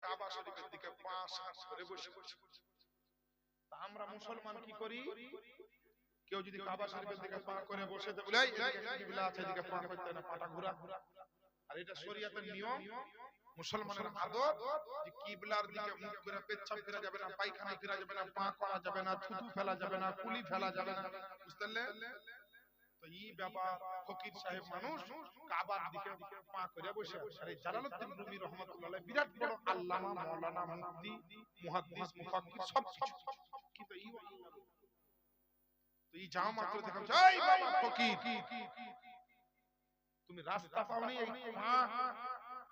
কাবা শরীফের দিকে পা সাজ করে বসে বসে। তা আমরা মুসলমান কি করি, কেউ যদি কাবা শরীফের দিকে পা করে বসে তো বলে এই কিবলা আছে এদিকে পা করতে না, পাটা ঘোরা। আর এটা শরীয়তের নিয়ম, মুসলমানের আদত যে কিবলার দিকে মুখ করে পেচ্ছাপ ফেরা যাবে না, পায়খানা ফেরা যাবে না, পা করা যাবে না, থুতু ফেলা যাবে না, কুলি ফেলা যাবে না, বুঝতে পারলে? তো এই ব্যাপার ফকির সাহেব মানুষ কাবার দিকে পা করে বসে আছে। আর এই জালালউদ্দিন রুমি রহমাতুল্লাহ আলাইহি বিরাট বড় আল্লামা, মাওলানা, মুফতি, মুহাদ্দিস, মুফাক্কির সব কিছু। কিন্তু এই তো এই যাও মাত্র দেখো জয় বাবা ফকির, তুমি রাস্তা পাওনি, এই পা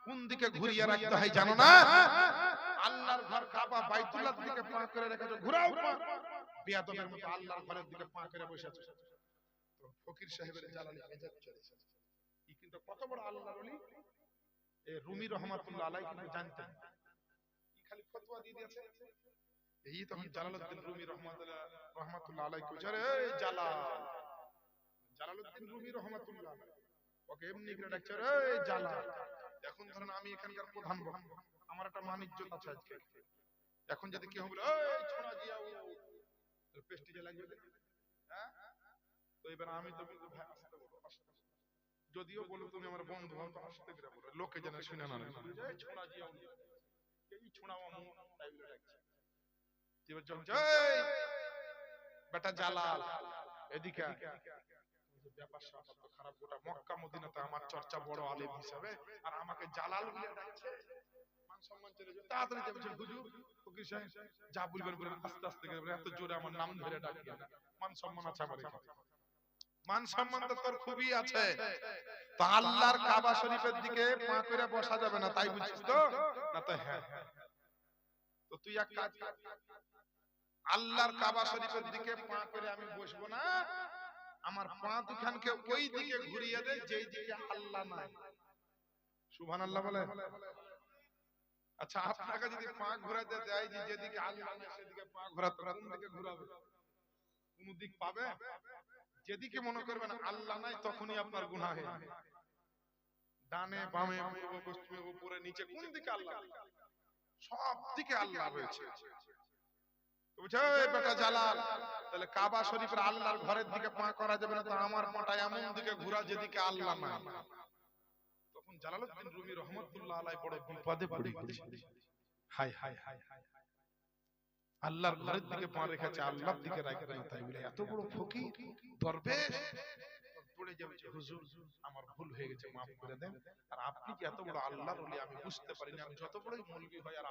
কোন দিকে ঘুরিয়ে রাখতে হয় জানো না? আল্লাহর ঘর কাবা বাইতুল্লাহর দিকে পা করে রেখেছো, ঘুরাও পা। বেয়াদবের মতো আল্লাহর ঘরের দিকে পা করে বসে আছো। তো ফকির সাহেবের জালালি মেজাজ চলেছে। এই কিন্তু কত বড় আল্লাহর ওলি এই রুমি রহমাতুল্লাহ আলাইহি কিন্তু জানতেন। এই খালি ফতোয়া দিয়ে দিয়েছে। এই তখন জালালউদ্দিন রুমি রহমাতুল্লাহ আলাইহি কইছে, এই জালালউদ্দিন রুমি রহমাতুল্লাহ আলাইহি ওকে এমনি করে ডাকছে, এই জালাল। এখন ধরেন আমি এখানকার প্রধান বক্তা, আমার একটা মান ইজ্জত আছে আজকে। এখন যদি কেউ বলে এই ছোড়া জিয়া ও প্রেস্টিজে লাগবে, হ্যাঁ? তো এবার আমি তো বলবো ভাই আসতে বলো, আসতে। যদিও বলো তুমি আমার বন্ধু হও তো আসতে করে বলো, লোকে যেন শুনে না, এই ছোড়া জিয়া এই ছোড়া মামু তাই বলে ডাকছে। এবার যখন জয় বেটা জালাল এদিকে ব্যাপার স্যাপার তো খারাপ, গোটা মক্কা মদিনাতে আমার চর্চা বড় আলেম হিসাবে, আর আমাকে জালাল বলে ডাকছে, মান সম্মান চলে যাবে। তাড়াতাড়ি যাবে হুজুর ফকির সাহেব যা বলবেন বলেন, আস্তে আস্তে করে, এত জোরে আমার নাম ধরে ডাকিয়ে না, মান সম্মান আছে আমার এখানে। মান সম্মান তো তোর খুবই আছে। তো আল্লাহর কাবা শরীফের দিকে পা করে বসা যাবে না, তাই বুঝছিস তো? না তো হ্যাঁ, তো তুই এক কাজ, আল্লাহর কাবা শরীফের দিকে পা করে আমি বসবো না, আমার পা দুখানকে ওই দিকে ঘুরিয়ে দে যেই দিকে আল্লাহ নাই। সুবহানাল্লাহ বলে। আচ্ছা আপনাকে যদি পা ঘোরাতে দেয় যে যেদিকে আল্লাহ নাই সেদিকে পা ঘোরাতে, কোন দিকে ঘোরাবে? কোন দিক পাবে? যেদিকে মনে করবেন আল্লাহ নাই তখনই আপনার গুনাহ হয়ে যাবে। ডানে বামে পূর্ব পশ্চিমে উপরে নিচে কোন দিকে আল্লাহ? সব দিকে আল্লাহ রয়েছে। বুঝছো বেটা জালাল, তাহলে কাবা শরীফের আল্লাহর ঘরের দিকে পা করা যাবে না, তো আমার পাটা এমন দিকে ঘোরা যেদিকে আল্লাহ নাই। তখন জালালউদ্দিন রুমি রহমাতুল্লাহ আলাইহি বড় বিপদে পড়ে গেছে। হায় হায় হায় হায়, আল্লাহর ঘরের দিকে পা রেখেছে, আল্লাহর দিকে রাখবে না, তাই বলে এত বড় ফকির দরবেশ পড়ে যাচ্ছে, হুজুর আমার ভুল হয়ে গেছে, মাফ করে দেন। আর আপনি যে এত বড় আল্লাহর ওলি আমি বুঝতে পারিনি, আমি যত বড়ই মৌলবি হয় আর